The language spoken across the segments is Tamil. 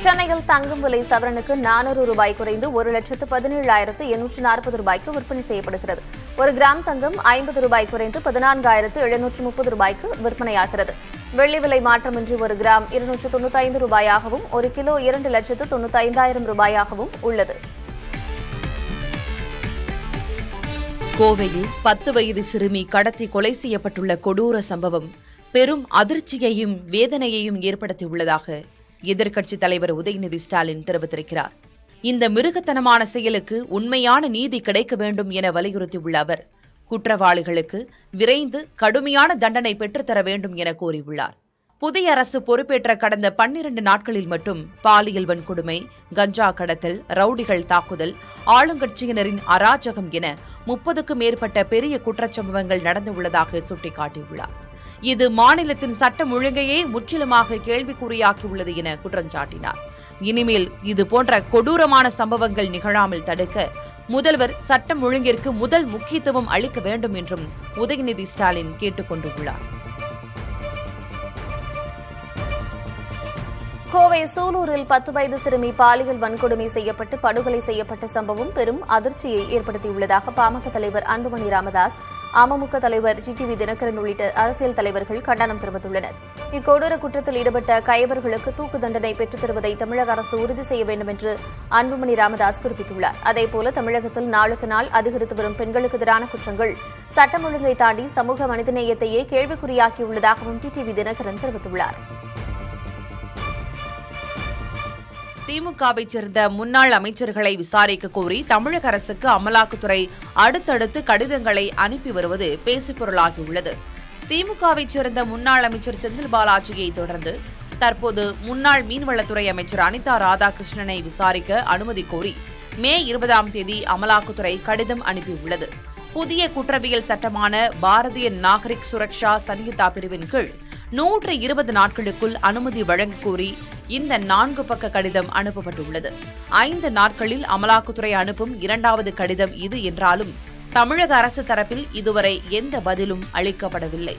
சென்னையில் தங்கம் விலை சவரனுக்கு 400 ரூபாய் குறைந்து 1,17,840 ரூபாய்க்கு விற்பனை செய்யப்படுகிறது. ஒரு கிராம் தங்கம் 50 ரூபாய் குறைந்து 14,730 ரூபாய்க்கு விற்பனையாகிறது. வெள்ளி விலை மாற்றமின்றி ஒரு கிராம் 295 ரூபாயாகவும் ஒரு கிலோ 2,95,000 ரூபாயாகவும் உள்ளது. கோவையில் 10 வயது சிறுமி கடத்தி கொலை செய்யப்பட்டுள்ள கொடூர சம்பவம் பெரும் அதிர்ச்சியையும் வேதனையையும் ஏற்படுத்தியுள்ளதாக எதிர்க்கட்சித் தலைவர் உதயநிதி ஸ்டாலின் தெரிவித்திருக்கிறார். இந்த மிருகத்தனமான செயலுக்கு உண்மையான நீதி கிடைக்க வேண்டும் என வலியுறுத்தியுள்ள அவர், குற்றவாளிகளுக்கு விரைந்து கடுமையான தண்டனை பெற்றுத்தர வேண்டும் என கோரியுள்ளார். புதிய அரசு பொறுப்பேற்ற கடந்த 12 நாட்களில் மட்டும் பாலியல் வன்கொடுமை, கஞ்சா கடத்தல், ரவுடிகள் தாக்குதல், ஆளுங்கட்சியினரின் அராஜகம் என 30க்கும் மேற்பட்ட பெரிய குற்றச்சம்பவங்கள் நடந்துள்ளதாக சுட்டிக்காட்டியுள்ளார். இது மாநிலத்தின் சட்டம் ஒழுங்கையே முற்றிலுமாக கேள்விக்குறியாக்கியுள்ளது என குற்றம் சாட்டினார். இனிமேல் இதுபோன்ற கொடூரமான சம்பவங்கள் நிகழாமல் தடுக்க முதல்வர் சட்டம் ஒழுங்கிற்கு முதல் முக்கியத்துவம் அளிக்க வேண்டும் என்றும் உதயநிதி ஸ்டாலின் கேட்டுக் கொண்டுள்ளார். கோவை சூலூரில் 10 வயது சிறுமி பாலியல் வன்கொடுமை செய்யப்பட்டு படுகொலை செய்யப்பட்ட சம்பவம் பெரும் அதிர்ச்சியை ஏற்படுத்தியுள்ளதாக பாமக தலைவர் அன்புமணி ராமதாஸ், அமமுக தலைவர் டிடிவி தினகரன் உள்ளிட்ட அரசியல் தலைவர்கள் கண்டனம் தெரிவித்துள்ளனர். இக்கொடூர குற்றத்தில் ஈடுபட்ட கைவர்களுக்கு தூக்கு தண்டனை பெற்றுத் தருவதை தமிழக அரசு உறுதி செய்ய வேண்டும் என்று அன்புமணி ராமதாஸ் குறிப்பிட்டுள்ளார். அதேபோல தமிழகத்தில் நாளுக்கு நாள் அதிகரித்து வரும் பெண்களுக்கு எதிரான குற்றங்கள் சட்டம் ஒழுங்கை தாண்டி சமூக மனிதநேயத்தையே கேள்விக்குறியாக்கியுள்ளதாகவும் டிடிவி தினகரன் தெரிவித்துள்ளார். திமுகவைச் சேர்ந்த முன்னாள் அமைச்சர்களை விசாரிக்க கோரி தமிழக அரசுக்கு அமலாக்கத்துறை அடுத்தடுத்து கடிதங்களை அனுப்பி வருவது பேசுபொருளாகியுள்ளது. திமுகவைச் சேர்ந்த முன்னாள் அமைச்சர் செந்தில் பாலாஜியை தொடர்ந்து தற்போது முன்னாள் மீன்வளத்துறை அமைச்சர் அனிதா ராதாகிருஷ்ணனை விசாரிக்க அனுமதி கோரி மே 20ஆம் தேதி அமலாக்கத்துறை கடிதம் அனுப்பியுள்ளது. புதிய குற்றவியல் சட்டமான பாரதிய நாகரிக் சுரக்ஷா சன்ஹிதா பிரிவின் கீழ் 120 நாட்களுக்குள் அனுமதி வழங்க கோரி இந்த 4 பக்க கடிதம் அனுப்பப்பட்டுள்ளது. 5 நாட்களில் அமலாக்கத்துறை அனுப்பும் 2வது கடிதம் இது என்றாலும் தமிழக அரசு தரப்பில் இதுவரை எந்த பதிலும் அளிக்கப்படவில்லை.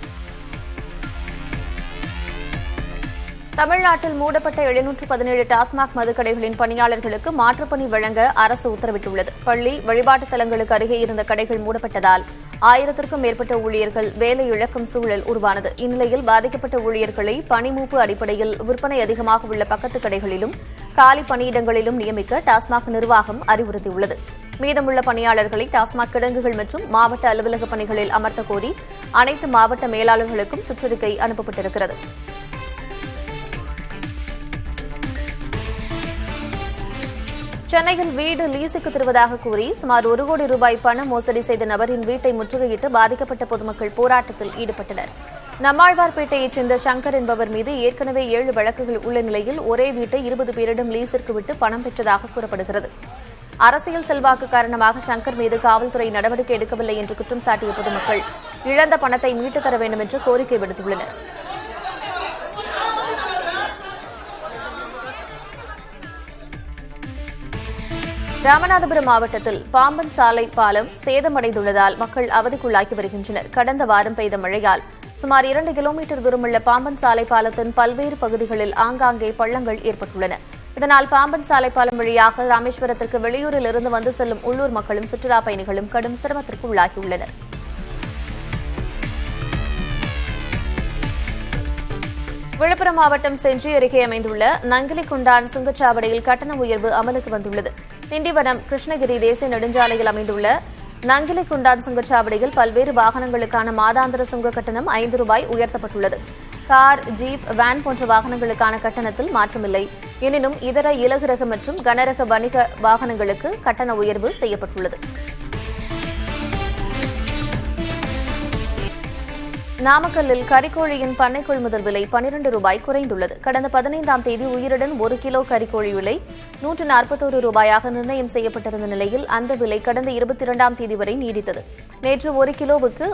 தமிழ்நாட்டில் மூடப்பட்ட 717 டாஸ்மாக் மதுக்கடைகளின் பணியாளர்களுக்கு மாற்றுப்பணி வழங்க அரசு உத்தரவிட்டுள்ளது. பள்ளி, வழிபாட்டுத் தலங்களுக்கு அருகே இருந்த கடைகள் மூடப்பட்டதால் 1000க்கும் மேற்பட்ட ஊழியர்கள் வேலை இழக்கும் சூழல் உருவானது. இந்நிலையில் பாதிக்கப்பட்ட ஊழியர்களை பணிமூப்பு அடிப்படையில் விற்பனை அதிகமாக உள்ள பக்கத்து கடைகளிலும் காலி பணியிடங்களிலும் நியமிக்க டாஸ்மாக் நிர்வாகம் அறிவுறுத்தியுள்ளது. மீதமுள்ள பணியாளர்களை டாஸ்மாக் கிடங்குகள் மற்றும் மாவட்ட அலுவலக பணிகளில் அமர்த்த கோரி அனைத்து மாவட்ட மேலாளர்களுக்கும் சுற்றறிக்கை அனுப்பப்பட்டிருக்கிறது. சென்னையில் வீடு லீஸுக்கு தருவதாக கூறி சுமார் 1 கோடி ரூபாய் பண மோசடி செய்த நபரின் வீட்டை முற்றுகையிட்டு பாதிக்கப்பட்ட பொதுமக்கள் போராட்டத்தில் ஈடுபட்டனர். நம்மாழ்வார்பேட்டையைச் சேர்ந்த சங்கர் என்பவர் மீது ஏற்கனவே 7 வழக்குகள் உள்ள நிலையில் ஒரே வீட்டை 20 பேரிடம் லீஸிற்கு விட்டு பணம் பெற்றதாக கூறப்படுகிறது. அரசியல் செல்வாக்கு காரணமாக சங்கர் மீது காவல்துறை நடவடிக்கை எடுக்கவில்லை என்று குற்றம் சாட்டிய பொதுமக்கள் இழந்த பணத்தை மீட்டுத் தர வேண்டும் என்று கோரிக்கை விடுத்துள்ளனர். ராமநாதபுரம் மாவட்டத்தில் பாம்பன் சாலை பாலம் சேதமடைந்துள்ளதால் மக்கள் அவதிக்குள்ளாகி வருகின்றனர். கடந்த வாரம் பெய்த மழையால் சுமார் 2 கிலோமீட்டர் தூரமுள்ள பாம்பன் சாலை பாலத்தின் பல்வேறு பகுதிகளில் ஆங்காங்கே பள்ளங்கள் ஏற்பட்டுள்ளன. இதனால் பாம்பன் சாலை பாலம் வழியாக ராமேஸ்வரத்திற்கு வெளியூரில் இருந்து வந்து செல்லும் உள்ளூர் மக்களும் சுற்றுலாப் பயணிகளும் கடும் சிரமத்திற்கு உள்ளாகியுள்ளனர். விழுப்புரம் மாவட்டம் செஞ்சி அருகே அமைந்துள்ள நங்கிலிக்குண்டான் சுங்கச்சாவடியில் கட்டண உயர்வு அமலுக்கு வந்துள்ளது. திண்டிவனம் கிருஷ்ணகிரி தேசிய நெடுஞ்சாலையில் அமைந்துள்ள நங்கிலிக்குண்டான் சுங்கச்சாவடியில் பல்வேறு வாகனங்களுக்கான மாதாந்திர சுங்க கட்டணம் 5 ரூபாய் உயர்த்தப்பட்டுள்ளது. கார், ஜீப், வேன் போன்ற வாகனங்களுக்கான கட்டணத்தில் மாற்றமில்லை. எனினும் இதர இலகு ரக மற்றும் கனரக வணிக வாகனங்களுக்கு கட்டண உயர்வு செய்யப்பட்டுள்ளது. நாமக்கல்லில் கறிக்கோழியின் பண்ணை கொள்முதல் விலை 12 ரூபாய் குறைந்துள்ளது. கடந்த 15ஆம் தேதி உயிருடன் 1 கிலோ கறிக்கோழி விலை 141 ரூபாயாக நிர்ணயம் செய்யப்பட்டிருந்த நிலையில் அந்த விலை கடந்த 22ஆம் தேதி வரை நீடித்தது. நேற்று 1 கிலோவுக்கு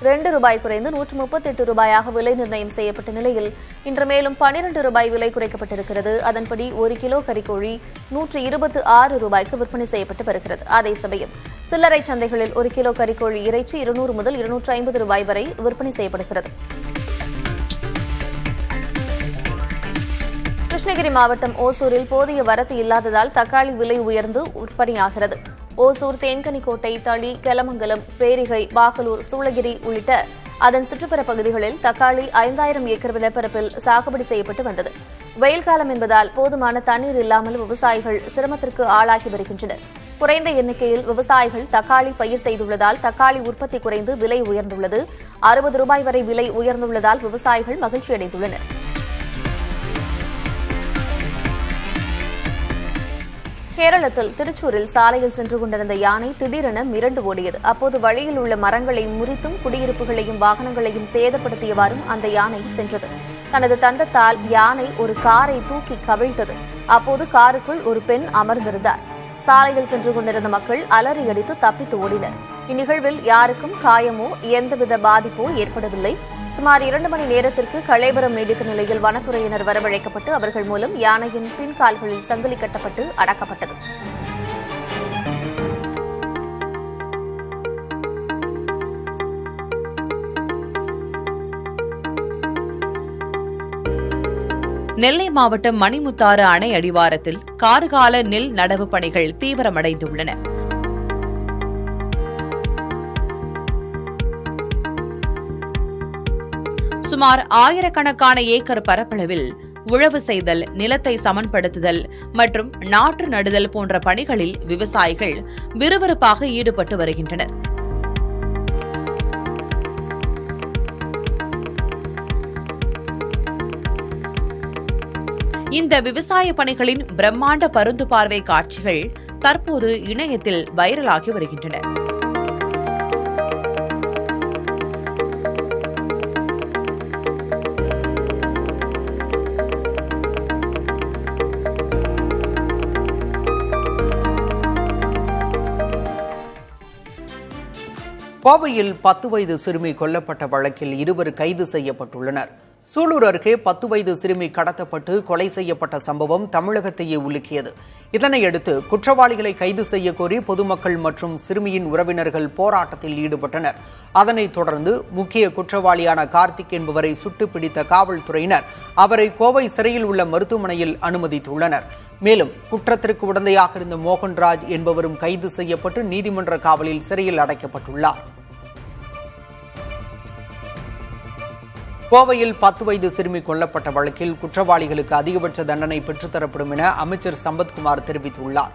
2 ரூபாய் குறைந்து 138 ரூபாயாக விலை நிர்ணயம் செய்யப்பட்ட நிலையில் இன்று மேலும் 12 ரூபாய் விலை குறைக்கப்பட்டிருக்கிறது. அதன்படி 1 கிலோ கறிக்கோழி 126 ரூபாய்க்கு விற்பனை செய்யப்பட்டு வருகிறது. அதே சமயம் சில்லறை சந்தைகளில் 1 கிலோ கறிக்கோழி இறைச்சி 200 முதல் 250 ரூபாய் வரை விற்பனை செய்யப்படுகிறது. கிருஷ்ணகிரி மாவட்டம் ஓசூரில் போதிய வரத்து இல்லாததால் தக்காளி விலை உயர்ந்து விற்பனையாகிறது. ஓசூர், தேன்கனிக்கோட்டை, தளி, கெலமங்கலம், பேரிகை, பாகலூர், சூளகிரி உள்ளிட்ட அதன் சுற்றுப்புற பகுதிகளில் தக்காளி 5000 ஏக்கர் நிலப்பரப்பில் சாகுபடி செய்யப்பட்டு வந்தது. வெயில் காலம் என்பதால் போதுமான தண்ணீர் இல்லாமல் விவசாயிகள் சிரமத்திற்கு ஆளாகி வருகின்றனர். குறைந்த எண்ணிக்கையில் விவசாயிகள் தக்காளி பயிர் செய்துள்ளதால் தக்காளி உற்பத்தி குறைந்து விலை உயர்ந்துள்ளது. 60 ரூபாய் வரை விலை உயர்ந்துள்ளதால் விவசாயிகள் மகிழ்ச்சியடைந்துள்ளனர். கேரளத்தில் திருச்சூரில் சாலையில் சென்று கொண்டிருந்த யானை திடீரென மிரண்டு ஓடியது. அப்போது வழியில் உள்ள மரங்களை முறித்தும் குடியிருப்புகளையும் வாகனங்களையும் சேதப்படுத்தியவாறும் அந்த யானை சென்றது. தனது தந்தத்தால் யானை ஒரு காரை தூக்கி கவிழ்த்தது. அப்போது காருக்குள் ஒரு பெண் அமர்ந்திருந்தார். சாலையில் சென்று கொண்டிருந்த மக்கள் அலறி அடித்து தப்பித்து ஓடினர். இந்நிகழ்வில் யாருக்கும் காயமோ எந்தவித பாதிப்போ ஏற்படவில்லை. சுமார் 2 மணி நேரத்திற்கு கலேபரம் நீடித்த நிலையில் வனத்துறையினர் வரவழைக்கப்பட்டு அவர்கள் மூலம் யானையின் பின்கால்களில் சங்கிலி கட்டப்பட்டு அடக்கப்பட்டது. நெல்லை மாவட்டம் மணிமுத்தாறு அணை அடிவாரத்தில் கார்கால நெல் நடவு பணிகள் தீவிரமடைந்துள்ளன. சுமார் 1000கணக்கான ஏக்கர் பரப்பளவில் உழவு செய்தல், நிலத்தை சமன்படுத்துதல் மற்றும் நாற்று நடுதல் போன்ற பணிகளில் விவசாயிகள் விறுவிறுப்பாக ஈடுபட்டு வருகின்றனர். இந்த விவசாய பணிகளின் பிரம்மாண்ட பருந்து பார்வை காட்சிகள் தற்போது இணையத்தில் வைரலாகி வருகின்றன. கோவையில் 10 வயது சிறுமி கொல்லப்பட்ட வழக்கில் 2 கைது செய்யப்பட்டுள்ளனர். சூலூர் அருகே 10 வயது சிறுமி கடத்தப்பட்டு கொலை செய்யப்பட்ட சம்பவம் தமிழகத்தையே உலுக்கியது. இதனையடுத்து குற்றவாளிகளை கைது செய்ய கோரி பொதுமக்கள் மற்றும் சிறுமியின் உறவினர்கள் போராட்டத்தில் ஈடுபட்டனர். அதனைத் தொடர்ந்து முக்கிய குற்றவாளியான கார்த்திக் என்பவரை சுட்டு பிடித்த காவல்துறையினர் அவரை கோவை சிறையில் உள்ள மருத்துவமனையில் அனுமதித்துள்ளனர். மேலும் குற்றத்திற்கு உடந்தையாக இருந்த மோகன்ராஜ் என்பவரும் கைது செய்யப்பட்டு நீதிமன்ற காவலில் சிறையில் அடைக்கப்பட்டுள்ளார். கோவையில் 10 வயது சிறுமி கொல்லப்பட்ட வழக்கில் குற்றவாளிகளுக்கு அதிகபட்ச தண்டனை பெற்றுத்தரப்படும் என அமைச்சர் சம்பத்குமார் தெரிவித்துள்ளார்.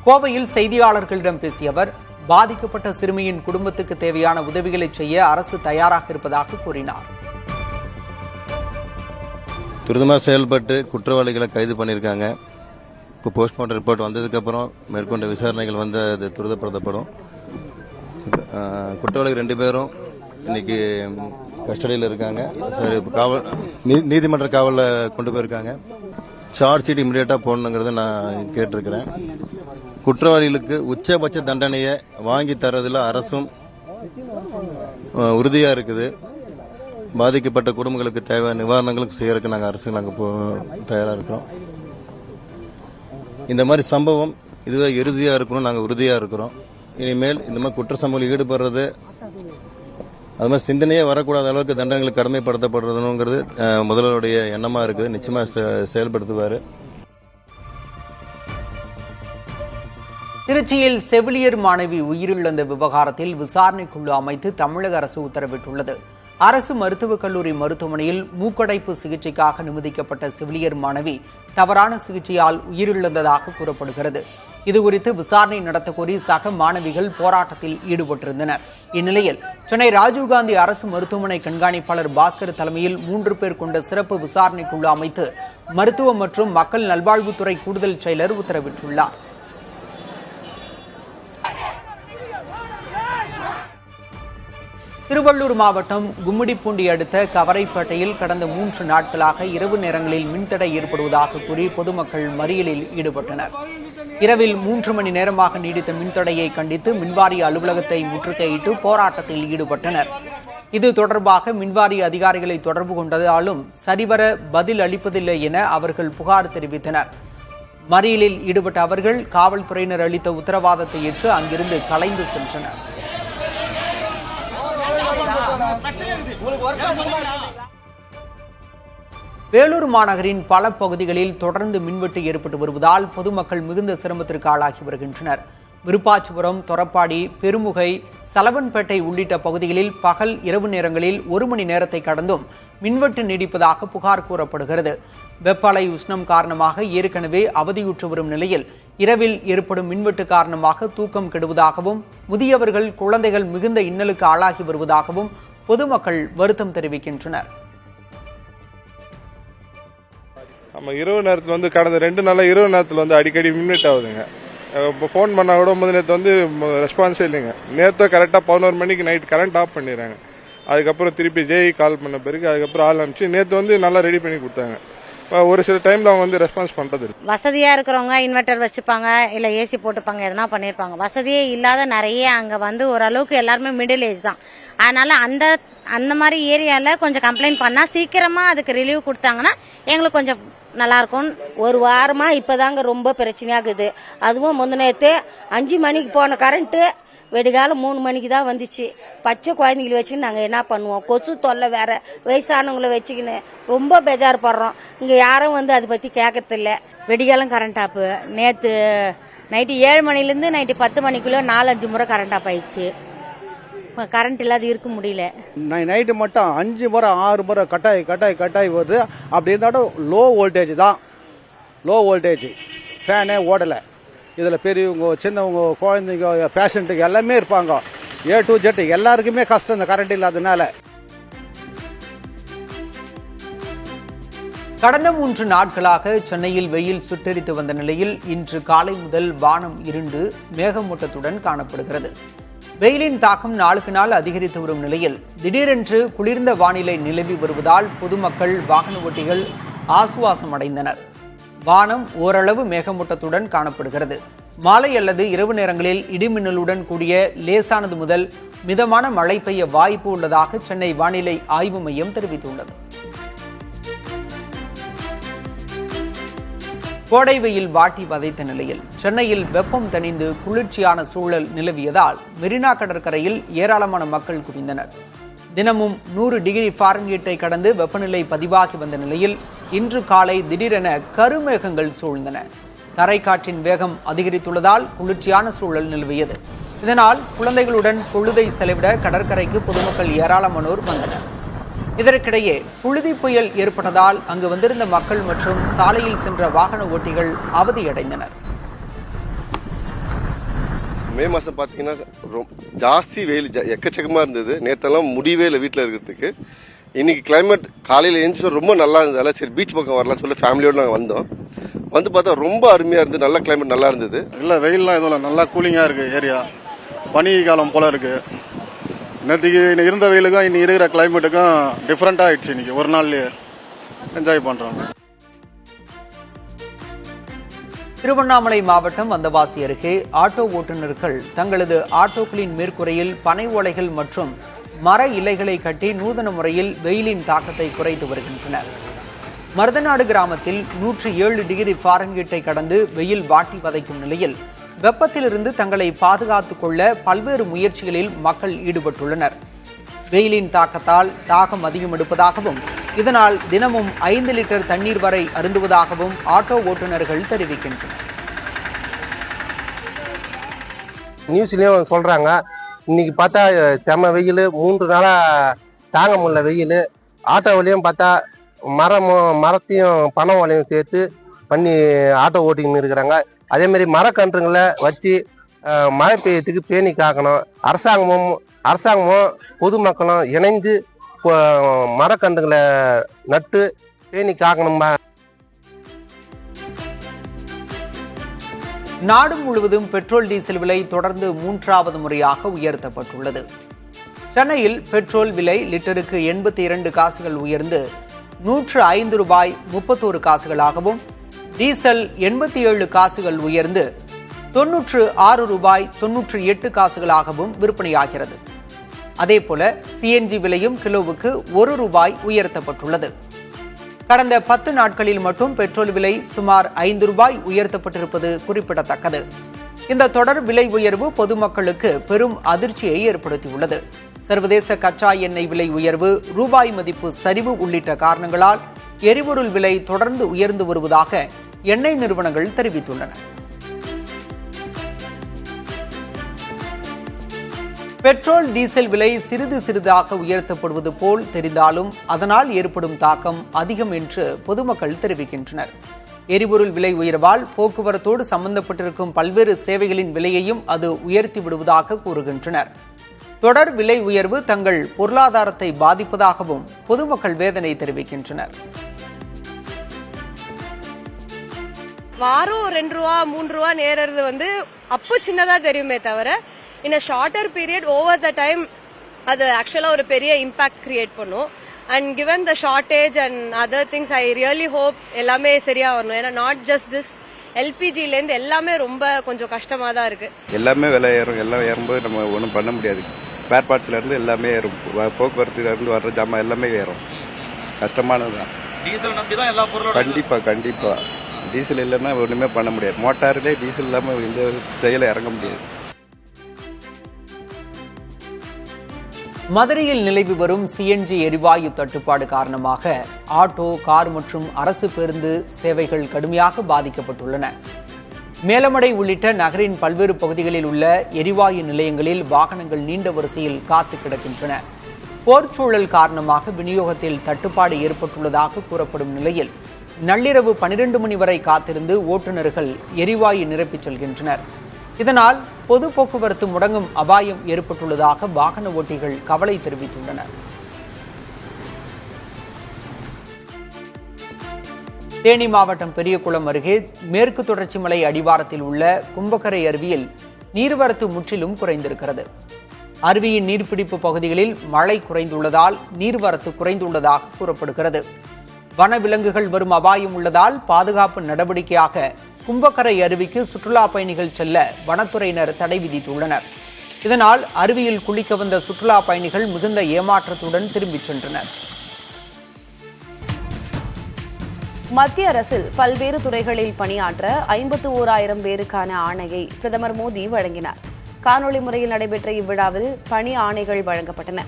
கோவையில் செய்தியாளர்களிடம் பேசிய அவர், பாதிக்கப்பட்ட சிறுமியின் குடும்பத்துக்கு தேவையான உதவிகளை செய்ய அரசு தயாராக இருப்பதாக கூறினார். துரிதமாக செயல்பட்டு குற்றவாளிகளை கைது பண்ணியிருக்காங்க. இப்போ போஸ்ட்மார்ட்டம் ரிப்போர்ட் வந்ததுக்கப்புறம் மேற்கொண்ட விசாரணைகள் வந்து அது துரிதப்படுத்தப்படும். குற்றவாளிகள் 2 பேரும் இன்னைக்கு கஸ்டடியில் இருக்காங்க. காவல் நீதிமன்ற காவலில் கொண்டு போயிருக்காங்க. சார்ஜ் ஷீட் இமிடியேட்டாக போடணுங்கிறத நான் கேட்டிருக்கிறேன். குற்றவாளிகளுக்கு உச்சபட்ச தண்டனையை வாங்கி தரதில் அரசும் உறுதியாக இருக்குது. பாதிக்கப்பட்ட குடும்பங்களுக்கு தேவையான நிவாரணங்களுக்கு செய்யறதுக்கு நாங்கள் தயாராக இருக்கிறோம். இந்த மாதிரி சம்பவம் இதுவே இறுதியாக இருக்கணும், நாங்கள் உறுதியாக இருக்கிறோம். இனிமேல் இந்த மாதிரி குற்ற சம்பவங்கள் ஈடுபடுறது, அது மாதிரி சிந்தனையே வரக்கூடாத அளவுக்கு தண்டனைகள் கடமைப்படுத்தப்படுறதுங்கிறது முதல்வருடைய எண்ணமாக இருக்குது. நிச்சயமாக செயல்படுத்துவார். திருச்சியில் செவிலியர் மாணவி உயிரிழந்த விவகாரத்தில் விசாரணைக்குழு அமைத்து தமிழக அரசு உத்தரவிட்டுள்ளது. அரசு மருத்துவக் கல்லூரி மருத்துவமனையில் மூக்கடைப்பு சிகிச்சைக்காக அனுமதிக்கப்பட்ட செவிலியர் மாணவி தவறான சிகிச்சையால் உயிரிழந்ததாக கூறப்படுகிறது. இதுகுறித்து விசாரணை நடத்தக்கோரி சக மாணவிகள் போராட்டத்தில் ஈடுபட்டிருந்தனர். இந்நிலையில் சென்னை ராஜீவ்காந்தி அரசு மருத்துவமனை கண்காணிப்பாளர் பாஸ்கர் தலைமையில் 3 பேர் கொண்ட சிறப்பு விசாரணைக்குழு அமைத்து மருத்துவ மற்றும் மக்கள் நல்வாழ்வுத்துறை கூடுதல் செயலர் உத்தரவிட்டுள்ளார். திருவள்ளூர் மாவட்டம் கும்மிடிப்பூண்டி அடுத்த கவரைப்பேட்டையில் கடந்த 3 நாட்களாக இரவு நேரங்களில் மின்தடை ஏற்படுவதாக கூறி பொதுமக்கள் மறியலில் ஈடுபட்டனர். இரவில் 3 மணி நேரமாக நீடித்த மின்தடையை கண்டித்து மின்வாரிய அலுவலகத்தை முற்றுகையிட்டு போராட்டத்தில் ஈடுபட்டனர். இது தொடர்பாக மின்வாரிய அதிகாரிகளை தொடர்பு கொண்டதாலும் சரிவர பதில் அளிப்பதில்லை என அவர்கள் புகார் தெரிவித்தனர். மறியலில் ஈடுபட்ட அவர்கள் காவல்துறையினர் அளித்த உத்தரவாதத்தை ஏற்று அங்கிருந்து கலைந்து சென்றனர். வேலூர் மாநகரின் பல பகுதிகளில் தொடர்ந்து மின்வெட்டு ஏற்பட்டு வருவதால் பொதுமக்கள் மிகுந்த சிரமத்திற்கு ஆளாகி வருகின்றனர். விருப்பாச்சிபுரம், தொரப்பாடி, பெருமுகை, சலவன்பேட்டை உள்ளிட்ட பகுதிகளில் பகல் இரவு நேரங்களில் 1 மணி நேரத்தை கடந்தும் மின்வெட்டு நீடிப்பதாக புகார் கூறப்படுகிறது. வெப்ப அலை உஷ்ணம் காரணமாக ஏற்கனவே அவதியுற்று வரும் நிலையில் இரவில் ஏற்படும் மின்வெட்டு காரணமாக தூக்கம் கெடுவதாகவும் முதியவர்கள், குழந்தைகள் மிகுந்த இன்னலுக்கு ஆளாகி வருவதாகவும் பொதுமக்கள் வருத்தம் தெரிவிக்கின்றனர். நம்ம இரவு நேரத்தில் கடந்த 2 நாளாக இரவு நேரத்தில் அடிக்கடி மின்வெட்டு ஆகுதுங்க. இப்போ ஃபோன் பண்ணால் கூட நேற்று ரெஸ்பான்ஸே இல்லைங்க. நேற்று கரெக்டாக 11 மணிக்கு நைட் கரண்ட் ஆஃப் பண்ணிடுறாங்க. அதுக்கப்புறம் திருப்பி ஜேஇ கால் பண்ண பிறகு அதுக்கப்புறம் ஆள் அனுப்பிச்சு நேற்று நல்லா ரெடி பண்ணி கொடுத்தாங்க. ஒரு சில டைமில் அவங்க ரெஸ்பான்ஸ் பண்ணுறது இல்லை. வசதியாக இருக்கிறவங்க இன்வெர்டர் வச்சுப்பாங்க, இல்லை ஏசி போட்டுப்பாங்க, எதனா பண்ணியிருப்பாங்க. வசதியே இல்லாத நிறைய அங்கே ஓரளவுக்கு எல்லாருமே மிடில் ஏஜ் தான். அதனால அந்த மாதிரி ஏரியாவில் கொஞ்சம் கம்ப்ளைண்ட் பண்ணால் சீக்கிரமாக அதுக்கு ரிலீவ் கொடுத்தாங்கன்னா எங்களுக்கு கொஞ்சம் நல்லாயிருக்கும். ஒரு வாரமாக இப்போதாங்க ரொம்ப பிரச்சனையாகுது. அதுவும் முந்தினேற்று 5 மணிக்கு போன கரண்ட்டு வெடிகாலம் 3 மணிக்கு தான் வந்துச்சு. பச்சை குழந்தைங்களை வச்சுக்கின்னு நாங்கள் என்ன பண்ணுவோம்? கொசு தொல்லை வேற, வயசானவங்களை வச்சுக்கின்னு ரொம்ப பெஜார்படுறோம். இங்கே யாரும் அதை பற்றி கேட்கறதில்ல. வெடிகாலம் கரண்ட் ஆப்பு நேற்று நைட்டு 7 மணிலேருந்து நைட்டு 10 மணிக்குள்ளே 4-5 முறை கரண்ட் ஆஃப் ஆயிடுச்சு. கரண்ட் இல்லாத இருக்க முடியல. நைட்டு மட்டும் 5 முறை 6 முறை கட்டாய் வருது. அப்படி இருந்தாலும் லோ வோல்டேஜ் தான். லோ வோல்டேஜ் ஃபேனே ஓடலை. இதில் பெரியவங்க, சின்னவங்க, குழந்தைங்க, பேஷண்ட்டுக்கு எல்லாமே இருப்பாங்க. A to Z எல்லாருக்குமே கஷ்டம் இந்த கரண்ட் இல்லாதனால. கடந்த 3 நாட்களாக சென்னையில் வெயில் சுட்டெரித்து வந்த நிலையில் இன்று காலை முதல் வானம் இருண்டு மேகமூட்டத்துடன் காணப்படுகிறது. வெயிலின் தாக்கம் நாளுக்கு நாள் அதிகரித்து வரும் நிலையில் திடீரென்று குளிர்ந்த வானிலை நிலவி வருவதால் பொதுமக்கள், வாகன ஓட்டிகள் ஆசுவாசம் அடைந்தனர். வானம் ஓரளவு மேகமூட்டத்துடன் காணப்படுகிறது. மாலை அல்லது இரவு நேரங்களில் இடிமின்னலுடன் கூடிய லேசானது முதல் மிதமான மழை பெய்ய வாய்ப்பு உள்ளதாக சென்னை வானிலை ஆய்வு மையம் தெரிவித்துள்ளது. கோடை வெயில் வாட்டி வதைத்த நிலையில் சென்னையில் வெப்பம் தணிந்து குளிர்ச்சியான சூழல் நிலவியதால் மெரினா கடற்கரையில் ஏராளமான மக்கள் குவிந்தனர். தினமும் 100 டிகிரி ஃபாரன்ஹீட்டை கடந்து வெப்பநிலை பதிவாகி வந்த நிலையில் இன்று காலை திடீரென கருமேகங்கள் சூழ்ந்தன. தரைக்காற்றின் வேகம் அதிகரித்துள்ளதால் குளிர்ச்சியான சூழல் நிலவியது. இதனால் குழந்தைகளுடன் பொழுதை செலவிட கடற்கரைக்கு பொதுமக்கள் ஏராளமானோர் வந்தனர். இதற்கிடையே புழுதி புயல் ஏற்பட்டதால் அங்கு வந்திருந்த மக்கள் மற்றும் சாலையில் சென்ற வாகன ஓட்டிகள் அவதியடைந்தனர். மே மாதம் பார்த்தீங்கன்னா ஜாஸ்தி வெயில் எக்கச்சக்கமாக இருந்தது. நேற்றெல்லாம் முடியவே இல்லை வீட்டில் இருக்கிறதுக்கு. இன்னைக்கு கிளைமேட் காலையில் எழுந்துச்சு ரொம்ப நல்லா இருந்ததால சரி பீச் பக்கம் வரலாம் சொல்லி ஃபேமிலியோடு நாங்கள் வந்தோம். வந்து பார்த்தா ரொம்ப அருமையாக இருந்தது. நல்ல கிளைமேட் நல்லா இருந்தது. இல்லை வெயில்லாம் எதுவும் இல்லை, நல்லா கூலிங்காக இருக்குது. ஏரியா பனி காலம் போல இருக்குது. நேற்றுக்கு இருந்த வெயிலுக்கும் இன்னைக்கு இருக்கிற கிளைமேட்டுக்கும் டிஃப்ரெண்ட்டாக ஆயிடுச்சு. இன்னைக்கு ஒரு நாள்லேயே என்ஜாய் பண்ணுறோம். திருவண்ணாமலை மாவட்டம் வந்தவாசி அருகே ஆட்டோ ஓட்டுநர்கள் தங்களது ஆட்டோக்களின் மேற்கூரையில் பனை ஓலைகள் மற்றும் மர இலைகளை கட்டி நூதன முறையில் வெயிலின் தாக்கத்தை குறைத்து வருகின்றனர். மருதநாடு கிராமத்தில் 107 டிகிரி ஃபாரன்ஹீட்டை கடந்து வெயில் வாட்டி வதைக்கும் நிலையில் வெப்பத்திலிருந்து தங்களை பாதுகாத்துக் கொள்ள பல்வேறு முயற்சிகளில் மக்கள் ஈடுபட்டுள்ளனர். வெயிலின் தாக்கத்தால் தாகம் அதிகம் எடுப்பதாகவும் இதனால் தினமும் 5 லிட்டர் தண்ணீர் வரை அருந்துவதாகவும் ஆட்டோ ஓட்டுநர்கள் தெரிவிக்கின்றனர். நியூஸ்லயும் சொல்றாங்க, இன்னைக்கு பார்த்தா செம வெயில், 3 நாளா தாங்க முடியல வெயில். ஆட்டோவிலையும் பார்த்தா மரத்தையும் பனை ஓலையும் சேர்த்து பண்ணி ஆட்டோ ஓட்டின்னு இருக்கிறாங்க. அதே மாதிரி மரக்கன்றுங்களை வச்சு மழை பெய்யறதுக்கு பேணி காக்கணும். அரசாங்கமும் பொதுமக்களும் இணைந்து மரக்கன்றுகளை நட்டு பேணி காக்கணுமா. நாடு முழுவதும் பெட்ரோல், டீசல் விலை தொடர்ந்து 3வது முறையாக உயர்த்தப்பட்டுள்ளது. சென்னையில் பெட்ரோல் விலை லிட்டருக்கு 82 காசுகள் உயர்ந்து 105 ரூபாய் 31 காசுகளாகவும், டீசல் 87 காசுகள் உயர்ந்து 96 ரூபாய் 98 காசுகளாகவும் விற்பனையாகிறது. அதேபோல சிஎன்ஜி விலையும் கிலோவுக்கு 1 ரூபாய் உயர்த்தப்பட்டுள்ளது. கடந்த 10 நாட்களில் மட்டும் பெட்ரோல் விலை சுமார் 5 ரூபாய் உயர்த்தப்பட்டிருப்பது குறிப்பிடத்தக்கது. இந்த தொடர் விலை உயர்வு பொதுமக்களுக்கு பெரும் அதிர்ச்சியை ஏற்படுத்தியுள்ளது. சர்வதேச கச்சா எண்ணெய் விலை உயர்வு, ரூபாய் மதிப்பு சரிவு உள்ளிட்ட காரணங்களால் எரிபொருள் விலை தொடர்ந்து உயர்ந்து வருவதாக எண்ணெய் நிறுவனங்கள் தெரிவித்துள்ளன. பெட்ரோல், டீசல் விலை சிறிது சிறிதாக உயர்த்தப்படுவது போல் தெரிந்தாலும் அதனால் ஏற்படும் தாக்கம் அதிகம் என்று பொதுமக்கள் தெரிவிக்கின்றனர். எரிபொருள் விலை உயர்வால் போக்குவரத்தோடு சம்பந்தப்பட்டிருக்கும் பல்வேறு சேவைகளின் விலையையும் அது உயர்த்தி விடுவதாக கூறுகின்றனர். தொடர் விலை உயர்வு தங்கள் பொருளாதாரத்தை பாதிப்பதாகவும் பொதுமக்கள் வேதனை தெரிவிக்கின்றனர். வாரம் 2 ரூபா 3 ரூபா நேரது அப்போ சின்னதா தெரியுமே தவிர in a shorter period over the time அது ஆக்சுவலா ஒரு பெரிய இம்பாக்ட் கிரியேட் பண்ணும். And given the shortage and other things I really hope எல்லாமே சரியா வரணும். ஏன்னா நாட் ஜஸ்ட் திஸ் எல்பிஜில இருந்து எல்லாமே ரொம்ப கொஞ்சம் கஷ்டமா தான் இருக்கு. எல்லாமே விலை ஏறும். எல்லாம் ஏறும்போது நம்ம ஒன்றும் பண்ண முடியாது. ஸ்பேர் பார்ட்ஸ்ல இருந்து எல்லாமே ஏறும். போக்குவரத்துல இருந்து வர்ற ஜாமான் எல்லாமே ஏறும். கஷ்டமானதுதான். டீசல் நம்பி தான் எல்லா பொருளும். கண்டிப்பா டீசல் இல்லைன்னா ஒண்ணுமே பண்ண முடியாது. மோட்டார்லேயே டீசல் இல்லாம இந்த செயல இறங்க முடியாது. மதுரையில் நிலவி வரும் சிஎன்ஜி எரிவாயு தட்டுப்பாடு காரணமாக ஆட்டோ, கார் மற்றும் அரசு பேருந்து சேவைகள் கடுமையாக பாதிக்கப்பட்டுள்ளன. மேலமடை உள்ளிட்ட நகரின் பல்வேறு பகுதிகளில் உள்ள எரிவாயு நிலையங்களில் வாகனங்கள் நீண்ட வரிசையில் காத்து கிடக்கின்றன. போர்ச்சூழல் காரணமாக விநியோகத்தில் தட்டுப்பாடு ஏற்பட்டுள்ளதாக கூறப்படும் நிலையில் நள்ளிரவு 12 மணி வரை காத்திருந்து ஓட்டுநர்கள் எரிவாயு நிரப்பிச் செல்கின்றனர். இதனால் பொது போக்குவரத்து முடங்கும் அபாயம் ஏற்பட்டுள்ளதாக வாகன ஓட்டிகள் கவலை தெரிவித்துள்ளனர். தேனி மாவட்டம் பெரியகுளம் அருகே மேற்கு தொடர்ச்சி மலை அடிவாரத்தில் உள்ள கும்பக்கரை அருவியில் நீர்வரத்து முற்றிலும் குறைந்திருக்கிறது. அருவியின் நீர்பிடிப்பு பகுதிகளில் மழை குறைந்துள்ளதால் நீர்வரத்து குறைந்துள்ளதாக கூறப்படுகிறது. வனவிலங்குகள் வரும் அபாயம் உள்ளதால் பாதுகாப்பு நடவடிக்கையாக கும்பக்கரை அருவிக்கு சுற்றுலா பயணிகள் செல்ல வனத்துறையினர் தடை விதித்துள்ளனர். இதனால் அருவியில் குளிக்க வந்த சுற்றுலா பயணிகள் மிகுந்த ஏமாற்றத்துடன் திரும்பிச் சென்றனர். மத்திய அரசில் பல்வேறு துறைகளில் பணியாற்ற 51,000 பேருக்கான ஆணையை பிரதமர் மோடி வழங்கினார். காணொலி முறையில் நடைபெற்ற இவ்விழாவில் பணி ஆணைகள் வழங்கப்பட்டன.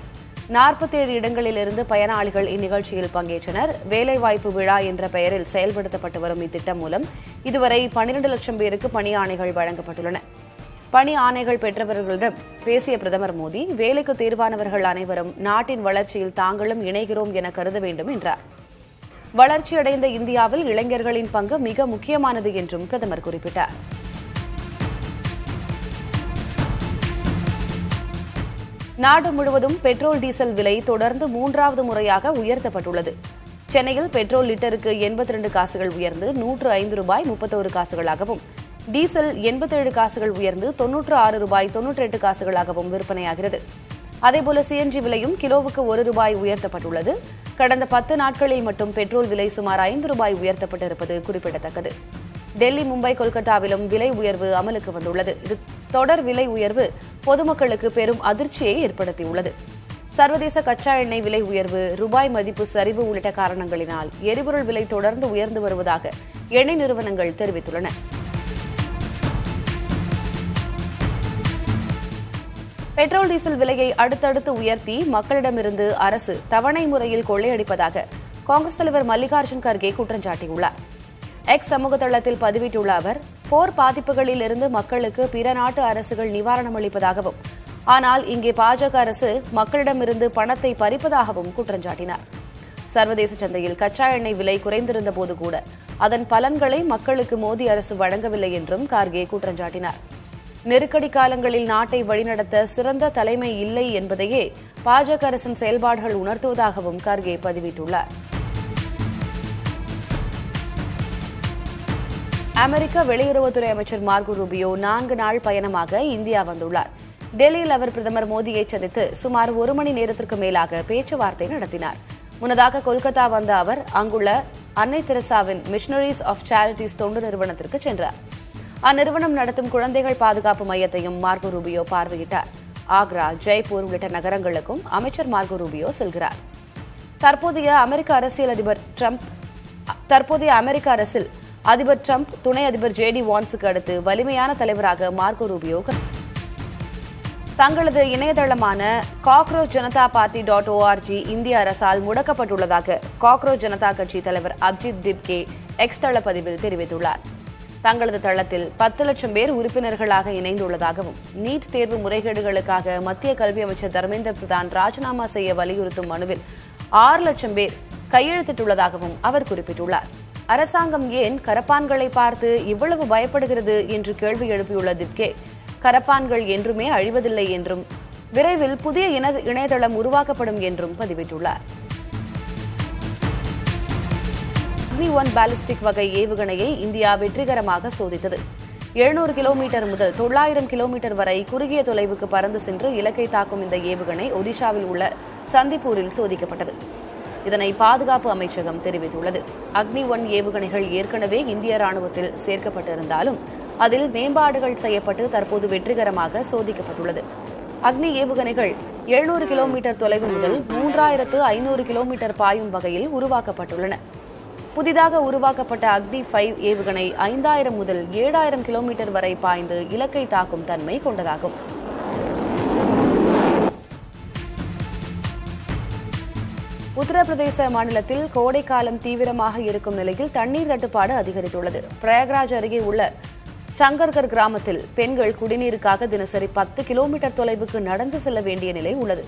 47 இடங்களிலிருந்து பயனாளிகள் இந்நிகழ்ச்சியில் பங்கேற்றனர். வேலைவாய்ப்பு விழா என்ற பெயரில் செயல்படுத்தப்பட்டு வரும் இத்திட்டம் மூலம் இதுவரை 12 லட்சம் பேருக்கு பணி ஆணைகள் வழங்கப்பட்டுள்ளன. பணி ஆணைகள் பெற்றவர்களிடம் பேசிய பிரதமர் மோடி, வேலைக்கு தேர்வானவர்கள் அனைவரும் நாட்டின் வளர்ச்சியில் தாங்களும் இணைகிறோம் என கருத வேண்டும் என்றார். வளர்ச்சியடைந்த இந்தியாவில் இளைஞர்களின் பங்கு மிக முக்கியமானது என்றும் பிரதமர் குறிப்பிட்டார். நாடு முழுவதும் பெட்ரோல், டீசல் விலை தொடர்ந்து 3வது முறையாக உயர்த்தப்பட்டுள்ளது. சென்னையில் பெட்ரோல் லிட்டருக்கு 82 காசுகள் உயர்ந்து 105 ரூபாய் 31 காசுகளாகவும், டீசல் 87 காசுகள் உயர்ந்து 96 ரூபாய் 98 காசுகளாகவும் விற்பனையாகிறது. அதேபோல சிஎன்ஜி விலையும் கிலோவுக்கு 1 ரூபாய் உயர்த்தப்பட்டுள்ளது. கடந்த 10 நாட்களில் மட்டும் பெட்ரோல் விலை சுமார் 5 ரூபாய் உயர்த்தப்பட்டிருப்பது குறிப்பிடத்தக்கது. டெல்லி, மும்பை, கொல்கத்தாவிலும் விலை உயர்வு அமலுக்கு வந்துள்ளது. இது தொடர் விலை உயர்வு பொதுமக்களுக்கு பெரும் அதிர்ச்சியை ஏற்படுத்தியுள்ளது. சர்வதேச கச்சா எண்ணெய் விலை உயர்வு, ரூபாய் மதிப்பு சரிவு உள்ளிட்ட காரணங்களினால் எரிபொருள் விலை தொடர்ந்து உயர்ந்து வருவதாக எண்ணெய் நிறுவனங்கள் தெரிவித்துள்ளன. பெட்ரோல், டீசல் விலையை அடுத்தடுத்து உயர்த்தி மக்களிடமிருந்து அரசு தவணை முறையில் கொள்ளையடிப்பதாக காங்கிரஸ் தலைவர் மல்லிகார்ஜுன் கர்கே குற்றம் சாட்டியுள்ளார். எக்ஸ் சமூக தளத்தில் பதிவிட்டுள்ள அவர், போர் பாதிப்புகளில் இருந்து மக்களுக்கு பிற நாட்டு அரசுகள் நிவாரணம் அளிப்பதாகவும், ஆனால் இங்கே பாஜக அரசு மக்களிடமிருந்து பணத்தை பறிப்பதாகவும் குற்றம் சாட்டினார். சர்வதேச சந்தையில் கச்சா எண்ணெய் விலை குறைந்திருந்த போது கூட அதன் பலன்களை மக்களுக்கு மோடி அரசு வழங்கவில்லை என்றும் கார்கே குற்றம் சாட்டினார். நெருக்கடி காலங்களில் நாட்டை வழிநடத்த சிறந்த தலைமை இல்லை என்பதையே பாஜக அரசின் செயல்பாடுகள் உணர்த்துவதாகவும் கார்கே பதிவிட்டுள்ளார். அமெரிக்க வெளியுறவுத்துறை அமைச்சர் மார்கோ ரூபியோ 4 நாள் பயணமாக இந்தியா வந்துள்ளார். டெல்லியில் அவர் பிரதமர் மோடியை சந்தித்து சுமார் 1 மணி நேரத்திற்கு மேலாக பேச்சுவார்த்தை நடத்தினார். முன்னதாக கொல்கத்தா வந்த அவர் அங்குள்ள அன்னை தெரசாவின் மிஷனரிஸ் ஆஃப் சேரிட்டிஸ் தொண்டு நிறுவனத்திற்கு சென்றார். அந்நிறுவனம் நடத்தும் குழந்தைகள் பாதுகாப்பு மையத்தையும் மார்கோ ரூபியோ பார்வையிட்டார். ஆக்ரா, ஜெய்ப்பூர் உள்ளிட்ட நகரங்களுக்கும் அமைச்சர் மார்கோ ரூபியோ செல்கிறார். தற்போதைய அமெரிக்க அரசில் அதிபர் டிரம்ப், துணை அதிபர் JD வான்ஸுக்கு அடுத்து வலிமையான தலைவராக மார்கோ ரூபியோ தங்களது இணையதளமான காக்ரோச் ஜனதா பார்ட்டி .org இந்திய அரசால் முடக்கப்பட்டுள்ளதாக காக்ரோச் ஜனதா கட்சி தலைவர் அபிஜித் திப்கே எக்ஸ் தளப்பதிவில் தெரிவித்துள்ளார். தங்களது தளத்தில் 10 லட்சம் பேர் உறுப்பினர்களாக இணைந்துள்ளதாகவும் நீட் தேர்வு முறைகேடுகளுக்காக மத்திய கல்வி அமைச்சர் தர்மேந்திர பிரதான் ராஜினாமா செய்ய வலியுறுத்தும் மனுவில் 6 லட்சம் பேர் கையெழுத்திட்டுள்ளதாகவும் அவர் குறிப்பிட்டுள்ளார். அரசாங்கம் ஏன் கரப்பான்களை பார்த்து இவ்வளவு பயப்படுகிறது என்று கேள்வி எழுப்பியுள்ள திப்கே, கரப்பான்கள் என்றுமே அழிவதில்லை என்றும் விரைவில் புதிய இணையதளம் உருவாக்கப்படும் என்றும் பதிவிட்டுள்ளார். அக்னி-1 பாலிஸ்டிக் வகை ஏவுகணையை இந்தியா வெற்றிகரமாக சோதித்தது. 700 கிலோமீட்டர் முதல் 900 கிலோமீட்டர் வரை குறுகிய தொலைவுக்கு பறந்து சென்று இலக்கை தாக்கும் இந்த ஏவுகணை ஒடிஷாவில் உள்ள சந்திப்பூரில் சோதிக்கப்பட்டது. இதனை பாதுகாப்பு அமைச்சகம் தெரிவித்துள்ளது. அக்னி-1 ஏவுகணைகள் ஏற்கனவே இந்திய ராணுவத்தில் சேர்க்கப்பட்டிருந்தாலும் அதில் மேம்பாடுகள் செய்யப்பட்டு தற்போது வெற்றிகரமாக சோதிக்கப்பட்டுள்ளது. அக்னி ஏவுகணைகள் 700 கிலோமீட்டர் தொலைவு முதல் 3500 கிலோமீட்டர் பாயும் வகையில் உருவாக்கப்பட்டுள்ளன. புதிதாக உருவாக்கப்பட்ட அக்னி-5 ஏவுகணை 5000 முதல் 7000 கிலோமீட்டர் வரை பாய்ந்து இலக்கை தாக்கும் தன்மை கொண்டதாகும். உத்தரப்பிரதேச மாநிலத்தில் கோடைக்காலம் தீவிரமாக இருக்கும் நிலையில் தண்ணீர் தட்டுப்பாடு அதிகரித்துள்ளது. பிரயாக்ராஜ் அருகே உள்ள சங்கர்கர் கிராமத்தில் பெண்கள் குடிநீருக்காக தினசரி 10 கிலோமீட்டர் தொலைவுக்கு நடந்து செல்ல வேண்டிய நிலை உள்ளது.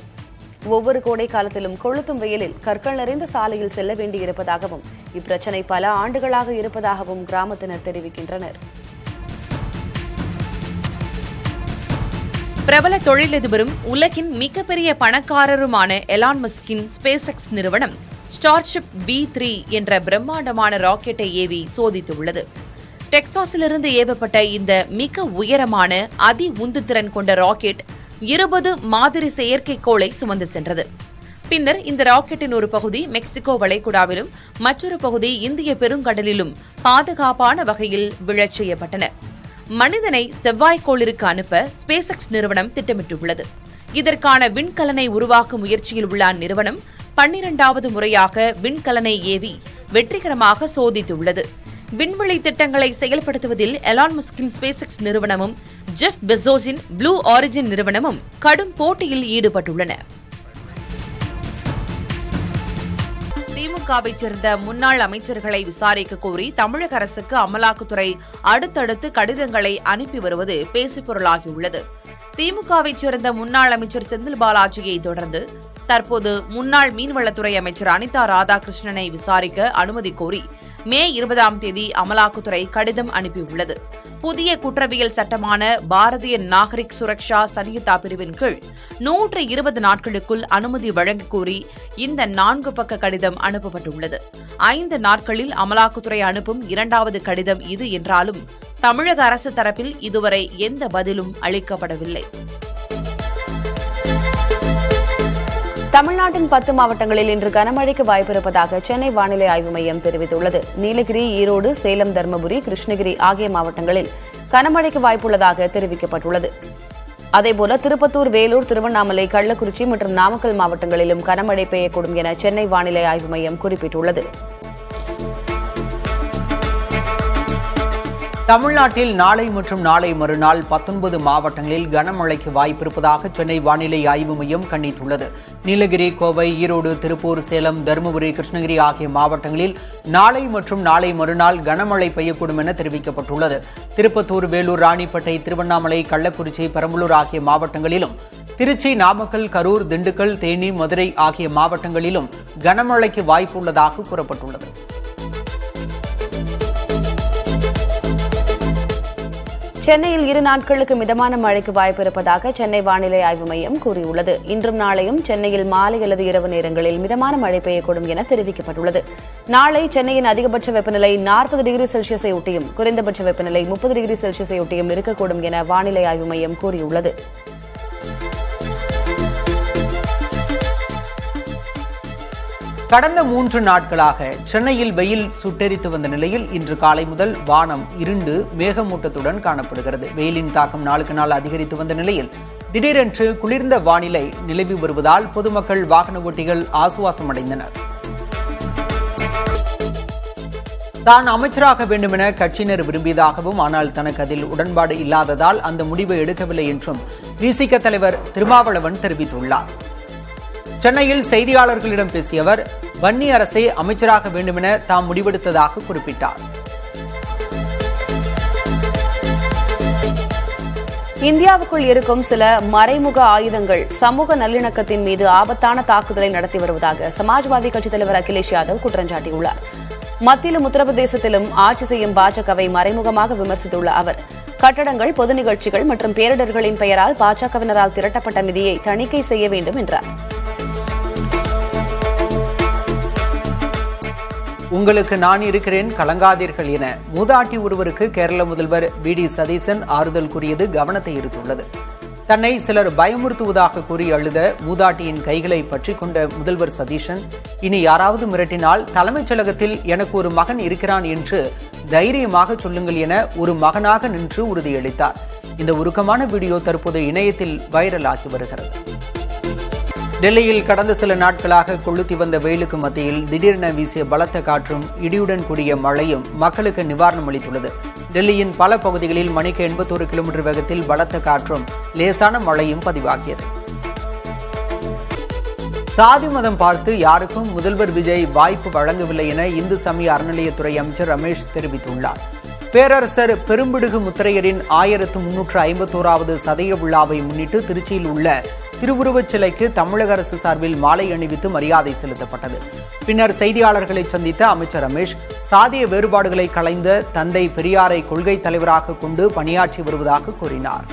ஒவ்வொரு கோடை காலத்திலும் கொளுத்தும் வெயிலில் கற்கள் நிறைந்த சாலையில் செல்ல வேண்டியிருப்பதாகவும் இப்பிரச்சினை பல ஆண்டுகளாக இருப்பதாகவும் கிராமத்தினர் தெரிவிக்கின்றனர். பிரபல தொழிலதிபரும் உலகின் மிகப்பெரிய பணக்காரருமான எலான் மஸ்கின் ஸ்பேஸ் எக்ஸ் நிறுவனம் ஸ்டார்ஷிப் B3 என்ற பிரம்மாண்டமான ராக்கெட்டை ஏவி சோதித்துள்ளது. டெக்சாஸிலிருந்து ஏவப்பட்ட இந்த மிக உயரமான அதி உந்துத்திறன் கொண்ட ராக்கெட் 20 மாதிரி செயற்கைக்கோளை சுமந்து சென்றது. பின்னர் இந்த ராக்கெட்டின் ஒரு பகுதி மெக்சிகோ வளைகுடாவிலும் மற்றொரு பகுதி இந்திய பெருங்கடலிலும் பாதுகாப்பான வகையில் விழச் செய்யப்பட்டன. மனிதனை செவ்வாய்க்கோளிற்கு அனுப்ப ஸ்பேஸ் எக்ஸ் நிறுவனம் திட்டமிட்டுள்ளது. இதற்கான விண்கலனை உருவாக்கும் முயற்சியில் உள்ள அந்நிறுவனம் 12வது முறையாக விண்கலனை ஏவி வெற்றிகரமாக சோதித்துள்ளது. விண்வெளி திட்டங்களை செயல்படுத்துவதில் எலான் மஸ்கின் ஸ்பேஸ் எக்ஸ் நிறுவனமும் ஜெஃப் பெசோஸின் ப்ளூ ஆரிஜின் நிறுவனமும் கடும் போட்டியில் ஈடுபட்டுள்ளன. திமுகவைச் சேர்ந்த முன்னாள் அமைச்சர்களை விசாரிக்க கோரி தமிழக அரசுக்கு அமலாக்கத்துறை அடுத்தடுத்து கடிதங்களை அனுப்பி வருவது பேசுபொருளாகியுள்ளது. திமுகவைச் சேர்ந்த முன்னாள் அமைச்சர் செந்தில் பாலாஜியை தொடர்ந்து தற்போது முன்னாள் மீன்வளத்துறை அமைச்சர் அனிதா ராதாகிருஷ்ணனை விசாரிக்க அனுமதி கோரி மே 20ஆம் தேதி அமலாக்கத்துறை கடிதம் அனுப்பியுள்ளது. புதிய குற்றவியல் சட்டமான பாரதிய நாகரிக் சுரக்ஷா சன்ஹிதா பிரிவின் கீழ் 120 நாட்களுக்குள் அனுமதி வழங்க கோரி இந்த 4 பக்க கடிதம் அனுப்பப்பட்டுள்ளது. 5 நாட்களில் அமலாக்கத்துறை அனுப்பும் 2வது கடிதம் இது என்றாலும் தமிழக அரசு தரப்பில் இதுவரை எந்த பதிலும் அளிக்கப்படவில்லை. தமிழ்நாட்டின் 10 மாவட்டங்களில் இன்று கனமழைக்கு வாய்ப்பிருப்பதாக சென்னை வானிலை ஆய்வு மையம் தெரிவித்துள்ளது. நீலகிரி, ஈரோடு, சேலம், தருமபுரி, கிருஷ்ணகிரி ஆகிய மாவட்டங்களில் கனமழைக்கு வாய்ப்புள்ளதாக தெரிவிக்கப்பட்டுள்ளது. அதேபோல திருப்பத்தூர், வேலூர், திருவண்ணாமலை, கள்ளக்குறிச்சி மற்றும் நாமக்கல் மாவட்டங்களிலும் கனமழை பெய்யக்கூடும் என சென்னை வானிலை ஆய்வு மையம் குறிப்பிட்டுள்ளது. தமிழ்நாட்டில் நாளை மற்றும் நாளை மறுநாள் 19 மாவட்டங்களில் கனமழைக்கு வாய்ப்பிருப்பதாக சென்னை வானிலை ஆய்வு மையம் கணித்துள்ளது. நீலகிரி, கோவை, ஈரோடு, திருப்பூர், சேலம், தருமபுரி, கிருஷ்ணகிரி ஆகிய மாவட்டங்களில் நாளை மற்றும் நாளை மறுநாள் கனமழை பெய்யக்கூடும் என தெரிவிக்கப்பட்டுள்ளது. திருப்பத்தூர், வேலூர், ராணிப்பேட்டை, திருவண்ணாமலை, கள்ளக்குறிச்சி, பெரம்பலூர் ஆகிய மாவட்டங்களிலும் திருச்சி, நாமக்கல், கரூர், திண்டுக்கல், தேனி, மதுரை ஆகிய மாவட்டங்களிலும் கனமழைக்கு வாய்ப்புள்ளதாக கூறப்பட்டுள்ளது. சென்னையில் 2 நாட்களுக்கு மிதமான மழைக்கு வாய்ப்பிருப்பதாக சென்னை வானிலை ஆய்வு மையம் கூறியுள்ளது. இன்றும் நாளையும் சென்னையில் மாலை அல்லது இரவு நேரங்களில் மிதமான மழை பெய்யக்கூடும் என தெரிவிக்கப்பட்டுள்ளது. நாளை சென்னையின் அதிகபட்ச வெப்பநிலை 40 டிகிரி செல்சியஸை ஒட்டியும் குறைந்தபட்ச வெப்பநிலை 30 டிகிரி செல்சியஸை ஒட்டியும் இருக்கக்கூடும் என வானிலை ஆய்வு மையம் கூறியுள்ளது. கடந்த 3 நாட்களாக சென்னையில் வெயில் சுட்டெரித்து வந்த நிலையில் இன்று காலை முதல் வானம் இருண்டு மேகமூட்டத்துடன் காணப்படுகிறது. வெயிலின் தாக்கம் நாளுக்கு நாள் அதிகரித்து வந்த நிலையில் திடீரென்று குளிர்ந்த வானிலை நிலவி வருவதால் பொதுமக்கள், வாகன ஓட்டிகள் ஆசுவாசம் அடைந்தனர். தான் அமைச்சராக வேண்டுமென கட்சியினர் விரும்பியதாகவும் ஆனால் தனக்கு அதில் உடன்பாடு இல்லாததால் அந்த முடிவை எடுக்கவில்லை என்றும் விசிக தலைவர் திருமாவளவன் தெரிவித்துள்ளார். சென்னையில் செய்தியாளர்களிடம் பேசிய அவர் வன்னி அரசை அமைச்சராக வேண்டுமென தாம் முடிவெடுத்ததாக குறிப்பிட்டார். இந்தியாவுக்குள் இருக்கும் சில மறைமுக ஆயுதங்கள் சமூக நல்லிணக்கத்தின் மீது ஆபத்தான தாக்குதலை நடத்தி வருவதாக சமாஜ்வாதி கட்சித் தலைவர் அகிலேஷ் யாதவ் குற்றம் சாட்டியுள்ளார். மத்தியிலும் உத்தரப்பிரதேசத்திலும் ஆட்சி செய்யும் பாஜகவை மறைமுகமாக விமர்சித்துள்ள அவர் கட்டடங்கள், பொது நிகழ்ச்சிகள் மற்றும் பேரிடர்களின் பெயரால் பாஜகவினரால் திரட்டப்பட்ட நிதியை தணிக்கை செய்ய வேண்டும் என்றார். உங்களுக்கு நான் இருக்கிறேன், கலங்காதீர்கள் என மூதாட்டி ஒருவருக்கு கேரள முதல்வர் வி.டி. சதீசன் ஆறுதல் கூறியது கவனத்தை ஈர்த்துள்ளது. தன்னை சிலர் பயமுறுத்துவதாக கூறி அழுத மூதாட்டியின் கைகளை பற்றி கொண்ட முதல்வர் சதீசன், இனி யாராவது மிரட்டினால் தலைமைச் செயலகத்தில் எனக்கு ஒரு மகன் இருக்கிறான் என்று தைரியமாக சொல்லுங்கள் என ஒரு மகனாக நின்று உறுதியளித்தார். இந்த உருக்கமான வீடியோ தற்போது இணையத்தில் வைரலாகி வருகிறது. டெல்லியில் கடந்த சில நாட்களாக கொளுத்தி வந்த வெயிலுக்கு மத்தியில் திடீரென வீசிய பலத்த காற்றும் இடியுடன் கூடிய மழையும் மக்களுக்கு நிவாரணம் அளித்துள்ளது. டெல்லியின் பல பகுதிகளில் மணிக்கு 81 கிலோமீட்டர் வேகத்தில் பலத்த காற்றும் லேசான மழையும் பதிவாகியது. சாதி மதம் பார்த்து யாருக்கும் முதல்வர் விஜய் வாய்ப்பு வழங்கவில்லை என இந்து சமய அறநிலையத்துறை அமைச்சர் ரமேஷ் தெரிவித்துள்ளார். பேரரசர் பெரும்பிடுகு முத்திரையரின் 1351வது சதய விழாவை முன்னிட்டு திருச்சியில் உள்ள திருவுருவச் சிலைக்கு தமிழக அரசு சார்பில் மாலை அணிவித்து மரியாதை செலுத்தப்பட்டது. பின்னர் செய்தியாளர்களை சந்தித்த அமைச்சர் ரமேஷ், சாதிய வேறுபாடுகளை களைந்த தந்தை பெரியாரை கொள்கை தலைவராக கொண்டு பணியாற்றி வருவதாக கூறினார்.